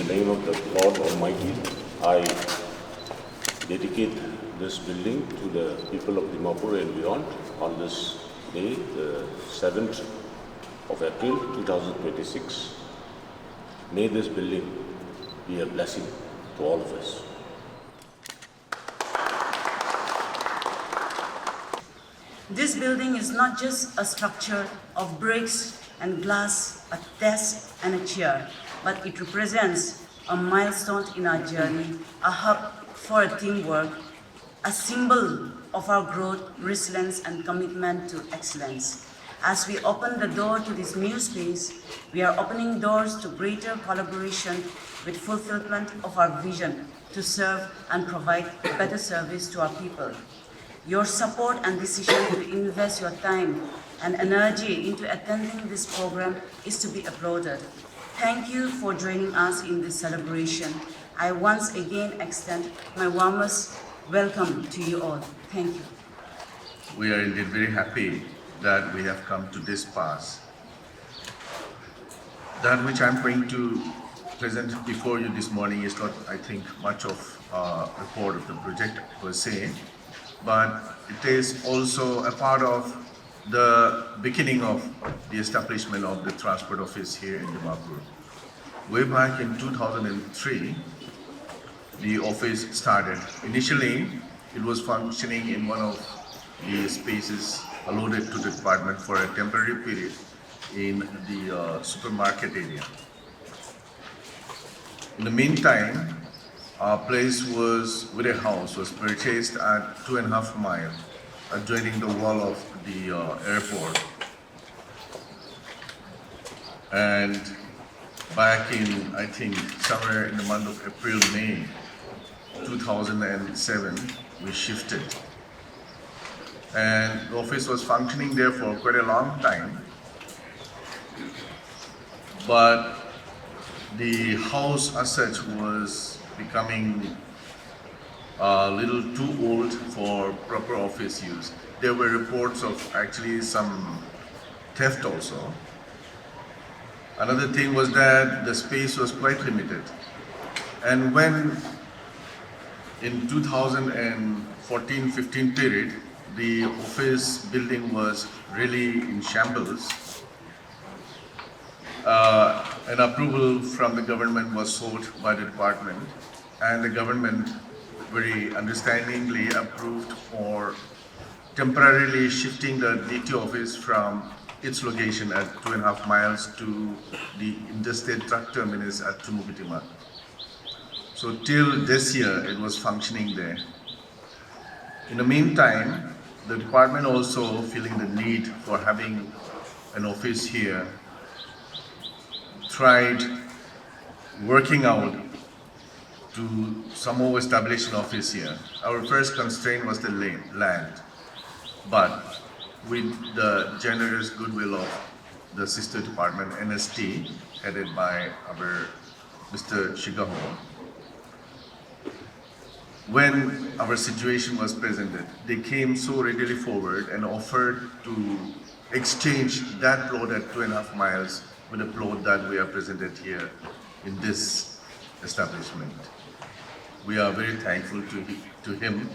the name of the Lord Almighty, I dedicate this building to the people of Dimapur and beyond on this day, the 7th of April 2026. May this building be a blessing to all of us. This building is not just a structure of bricks and glass, a desk and a chair, but it represents a milestone in our journey, a hub for teamwork, a symbol of our growth, resilience, and commitment to excellence. As we open the door to this new space, we are opening doors to greater collaboration with fulfillment of our vision to serve and provide better service to our people. Your support and decision to invest your time and energy into attending this program is to be applauded. Thank you for joining us in this celebration. I once again extend my warmest welcome to you all. Thank you. We are indeed very happy that we have come to this pass. That which I'm going to present before you this morning is not, I think, much of a report of the project per se, but it is also a part of the beginning of the establishment of the transport office here in Dimapur. Way back in 2003, the office started. Initially, it was functioning in one of the spaces allotted to the department for a temporary period in the supermarket area. In the meantime, our place was, with a house, was purchased at 2.5 miles, adjoining the wall of the airport. And back in, I think, somewhere in the month of April, May 2007, we shifted. And the office was functioning there for quite a long time. But the house as such was becoming a little too old for proper office use. There were reports of actually some theft also. Another thing was that the space was quite limited. And when in 2014-15 period, the office building was really in shambles, an approval from the government was sought by the department, and the government very understandingly approved for temporarily shifting the DT office from its location at 2.5 miles to the interstate truck terminus at Tumubitima. So till this year, it was functioning there. In the meantime, the department also feeling the need for having an office here, tried working out to somehow establish an office here. Our first constraint was the land, but with the generous goodwill of the sister department, NST, headed by our Mr. Shigaho, when our situation was presented, they came so readily forward and offered to exchange that plot at 2.5 miles with a plot that we are presented here in this establishment. We are very thankful to him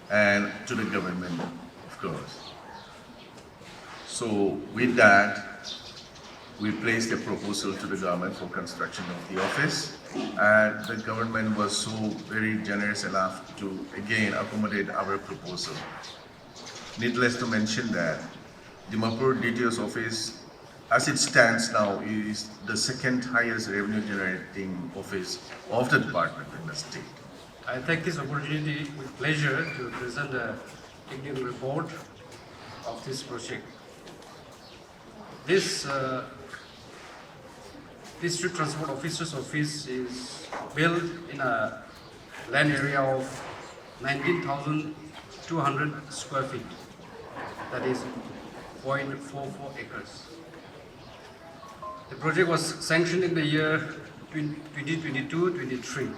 and to the government, of course. So with that, we placed a proposal to the government for construction of the office, and the government was so very generous enough to again accommodate our proposal. Needless to mention that Dimapur DTO's office, as it stands now, is the second highest revenue generating office of the department in the state. I take this opportunity with pleasure to present a technical report of this project. This District Transport Officer's Office is built in a land area of 19,200 square feet, that is 0.44 acres. The project was sanctioned in the year 2022-23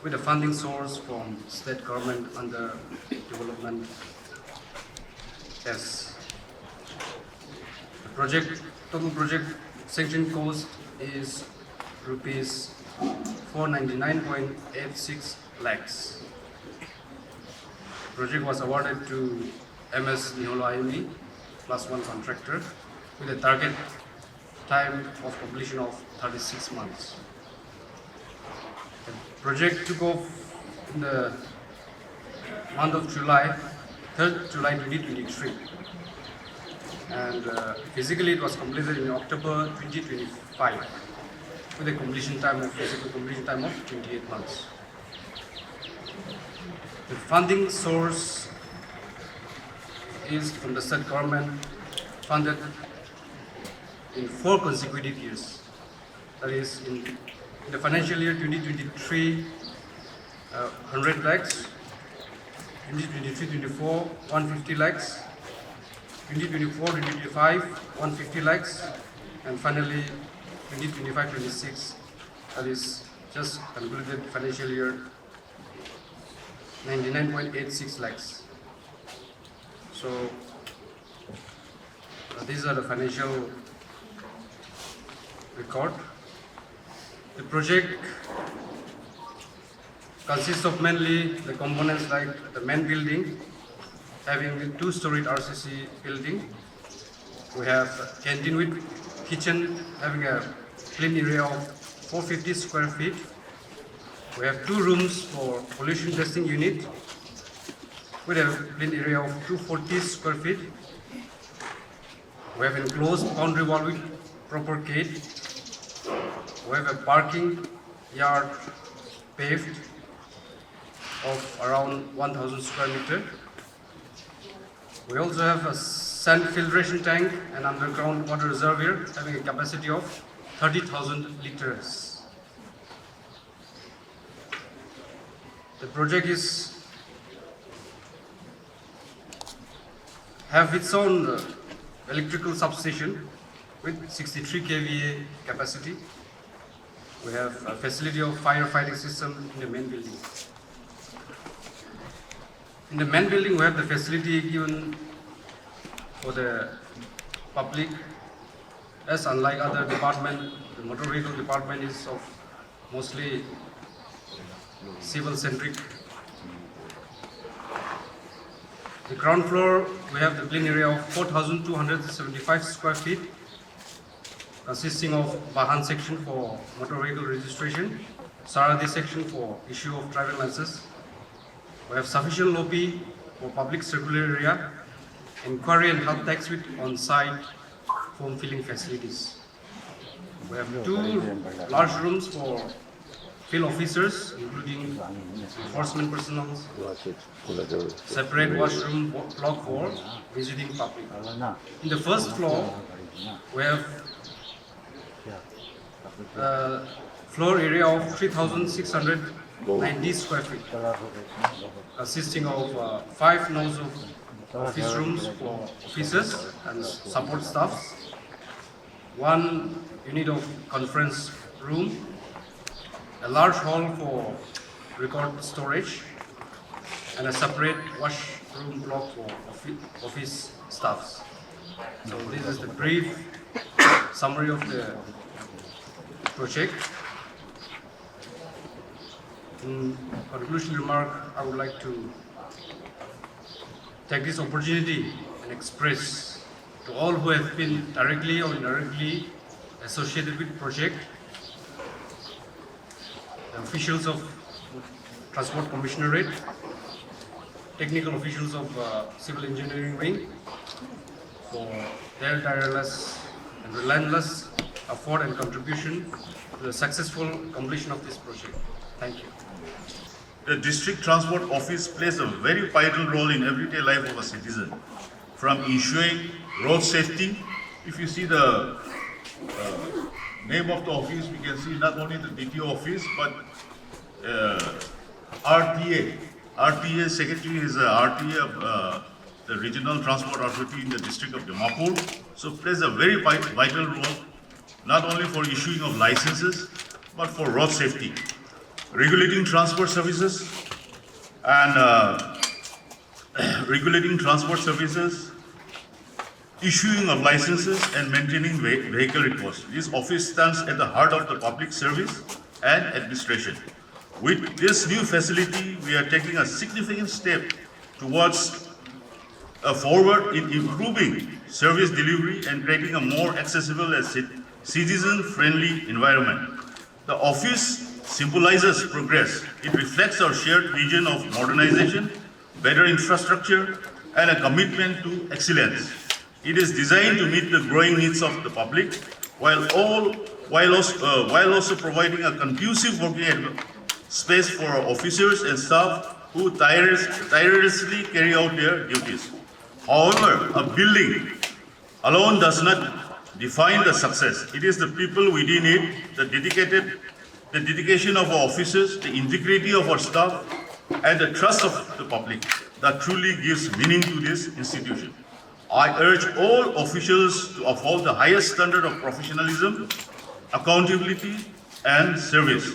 with a funding source from state government under development S. The total project sanction cost is rupees 499.86 lakhs. Project was awarded to MS Niholo IME +1 contractor with a target time of completion of 36 months. The project took off in the month of July, 3rd July 2023, and physically it was completed in October 2025 with a physical completion time of 28 months. The funding source is from the state government, funded in 4 consecutive years. That is, in the financial year 2023, 100 lakhs, 2023-24, 150 lakhs, 2024-25, 150 lakhs, and finally 2025-26, that is just concluded financial year, 99.86 lakhs. So these are the financial record. The project consists of mainly the components like the main building, having a 2-storied RCC building. We have canteen with kitchen, having a clean area of 450 square feet. We have 2 rooms for pollution testing unit with a clean area of 240 square feet. We have enclosed boundary wall with proper gate. We have a parking yard paved of around 1,000 square meter. We also have a sand filtration tank and underground water reservoir having a capacity of 30,000 liters. The project have its own electrical substation with 63 kVA capacity. We have a facility of firefighting system in the main building. In the main building, we have the facility given for the public. As unlike other department, the motor vehicle department is of mostly civil-centric. The ground floor, we have the clean area of 4,275 square feet, consisting of Vahan section for motor vehicle registration, Saradi section for issue of driving license. We have sufficient lobby for public circular area, inquiry and health tax with on-site form filling facilities. We have 2 large rooms for field officers, including enforcement personnel, separate washroom block for visiting public. In the first floor, we have floor area of 3,690 square feet, consisting of 5 nodes of office rooms for officers and support staffs, 1 unit of conference room, a large hall for record storage, and a separate washroom block for office staffs. So this is the brief summary of the project. In conclusion remark, I would like to take this opportunity and express to all who have been directly or indirectly associated with the project, the officials of Transport Commissionerate, technical officials of Civil Engineering Wing, for their tireless and relentless effort and contribution to the successful completion of this project. Thank you. The District Transport Office plays a very vital role in everyday life of a citizen, from ensuring road safety. If you see the name of the office, we can see not only the DTO office, but RTA. RTA secretary is a RTA of the Regional Transport Authority in the district of Dimapur. So plays a very vital role, not only for issuing of licenses, but for road safety, regulating transport services, and issuing of licenses, and maintaining vehicle records. This office stands at the heart of the public service and administration. With this new facility, we are taking a significant step towards forward in improving service delivery and creating a more accessible and citizen-friendly environment. The office symbolizes progress. It reflects our shared vision of modernization, better infrastructure, and a commitment to excellence. It is designed to meet the growing needs of the public while also providing a conducive working space for our officers and staff who tirelessly carry out their duties. However, a building alone does not define the success. It is the people within it, the dedication of our officers, the integrity of our staff, and the trust of the public that truly gives meaning to this institution. I urge all officials to uphold the highest standard of professionalism, accountability, and service.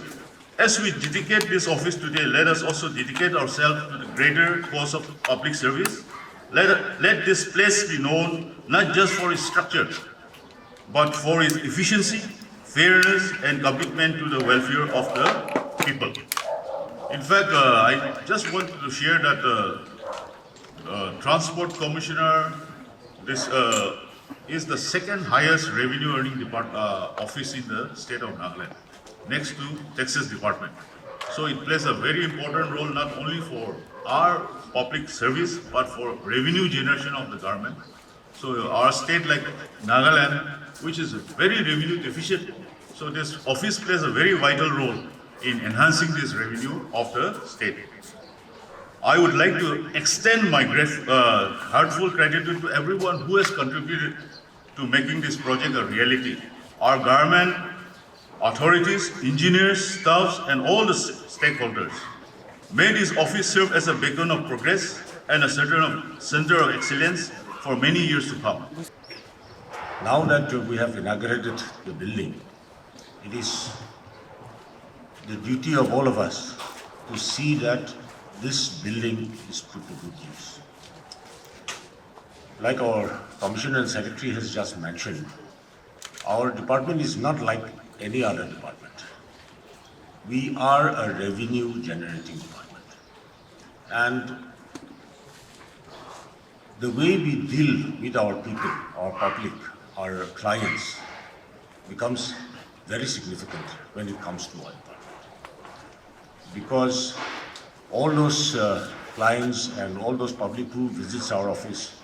As we dedicate this office today, let us also dedicate ourselves to the greater cause of public service. Let this place be known not just for its structure, but for its efficiency, fairness, and commitment to the welfare of the people. In fact, I just wanted to share that Transport Commissioner is the second highest revenue earning office in the state of Nagaland, next to Texas Department. So it plays a very important role not only for our public service but for revenue generation of the government. So our state like Nagaland, which is very revenue deficient, so this office plays a very vital role in enhancing this revenue of the state. I would like to extend my heartfelt gratitude to everyone who has contributed to making this project a reality. Our government, authorities, engineers, staffs, and all the stakeholders. May this office serve as a beacon of progress and a center of excellence for many years to come. Now that we have inaugurated the building, it is the duty of all of us to see that this building is put to good use. Like our Commissioner and Secretary has just mentioned, our department is not like any other department. We are a revenue generating department. And the way we deal with our people, our public, our clients becomes very significant when it comes to our department. Because all those clients and all those public who visits our office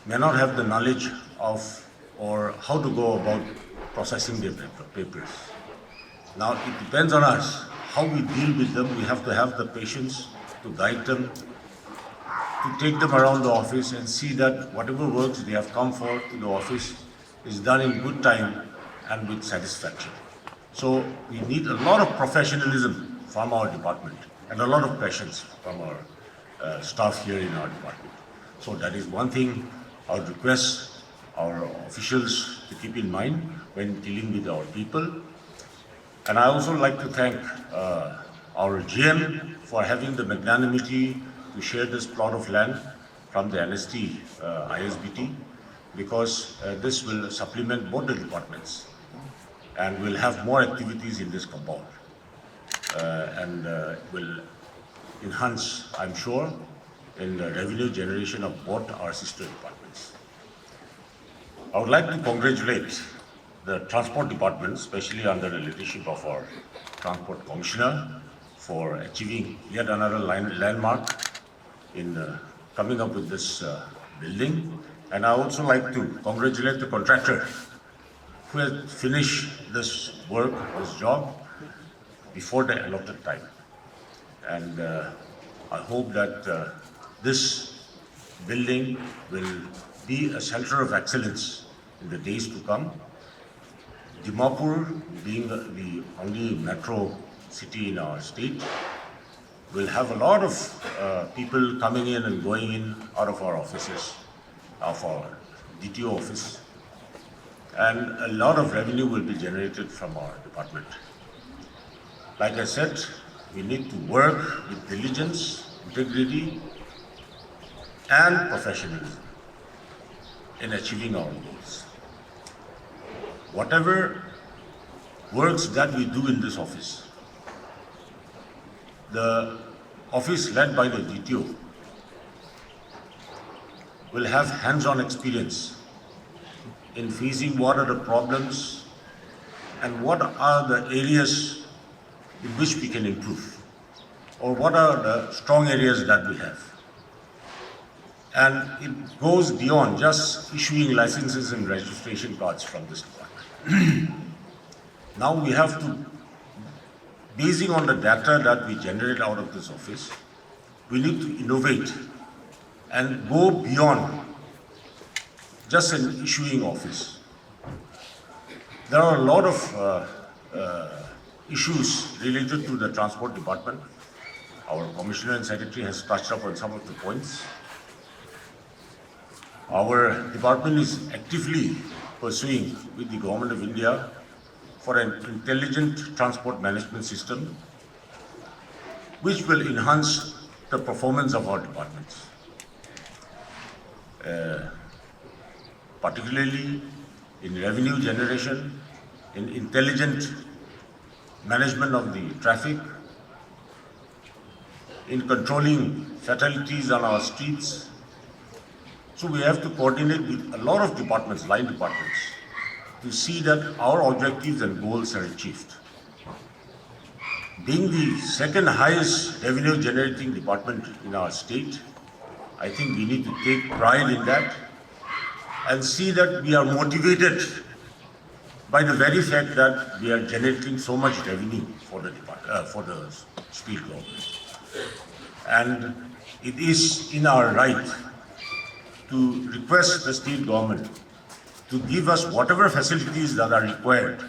may not have the knowledge of or how to go about processing their papers. Now it depends on us how we deal with them. We have to have the patience to guide them, to take them around the office and see that whatever works they have come for to the office is done in good time and with satisfaction. So we need a lot of professionalism from our department and a lot of patience from our staff here in our department. So that is one thing I would request our officials to keep in mind when dealing with our people. And I also like to thank our GM for having the magnanimity to share this plot of land from the NST ISBT, because this will supplement both the departments and will have more activities in this compound. And will enhance, I'm sure, in the revenue generation of both our sister departments. I would like to congratulate the Transport Department, especially under the leadership of our Transport Commissioner, for achieving yet another landmark in coming up with this building. And I also like to congratulate the contractor who has finished this work, this job, before the allotted time. And I hope that this building will be a center of excellence in the days to come. Dimapur, being the only metro city in our state, will have a lot of people coming in and going in out of our offices, of our DTO office, and a lot of revenue will be generated from our department. Like I said, we need to work with diligence, integrity, and professionalism. in achieving our goals. Whatever works that we do in this office, the office led by the DTO will have hands-on experience in facing what are the problems and what are the areas in which we can improve, or what are the strong areas that we have. And it goes beyond just issuing licenses and registration cards from this department. Now we have to, basing on the data that we generate out of this office, we need to innovate and go beyond just an issuing office. There are a lot of issues related to the transport department. Our Commissioner and Secretary has touched upon some of the points. Our department is actively pursuing with the Government of India for an intelligent transport management system which will enhance the performance of our departments. Particularly in revenue generation, in intelligent management of the traffic, in controlling fatalities on our streets. So we have to coordinate with a lot of departments, line departments, to see that our objectives and goals are achieved. Being the second highest revenue generating department in our state, I think we need to take pride in that and see that we are motivated by the very fact that we are generating so much revenue for the state government. And it is in our right to request the state government to give us whatever facilities that are required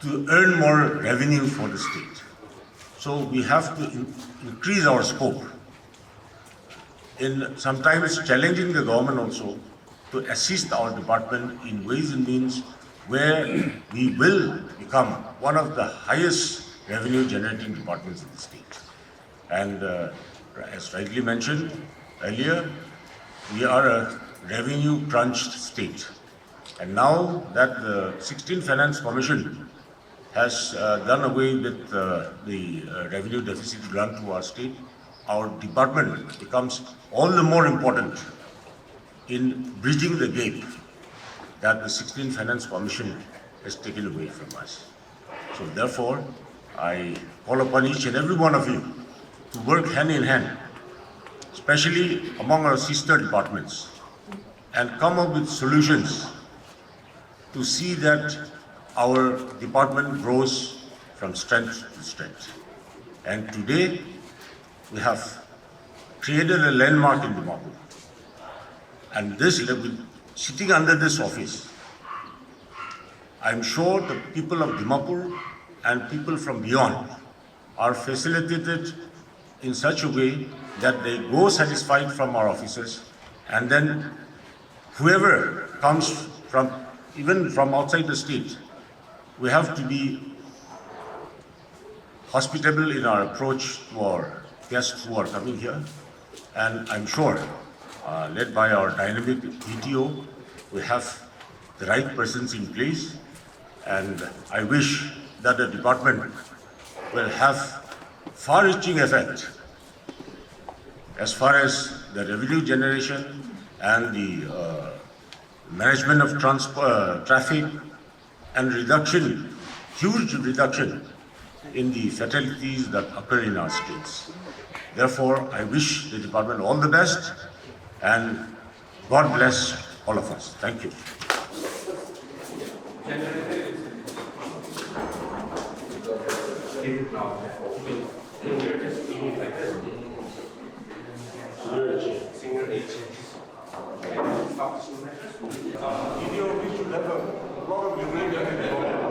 to earn more revenue for the state. So we have to increase our scope in sometimes challenging the government also to assist our department in ways and means where we will become one of the highest revenue generating departments in the state. And as rightly mentioned earlier, we are a revenue crunched state. And now that the 16th Finance Commission has done away with the revenue deficit grant to our state, our department becomes all the more important in bridging the gap that the 16th Finance Commission has taken away from us. So therefore, I call upon each and every one of you to work hand in hand, especially among our sister departments, and come up with solutions to see that our department grows from strength to strength. And today, we have created a landmark in Dimapur. And this level, sitting under this office, I'm sure the people of Dimapur and people from beyond are facilitated in such a way that they go satisfied from our officers, and then whoever comes from, even from outside the state, we have to be hospitable in our approach to our guests who are coming here. And I'm sure, led by our dynamic DTO, we have the right persons in place. And I wish that the department will have far-reaching effect as far as the revenue generation and the management of traffic and reduction, huge reduction in the fatalities that occur in our states. Therefore, I wish the department all the best, and God bless all of us. Thank you. We should have a lot of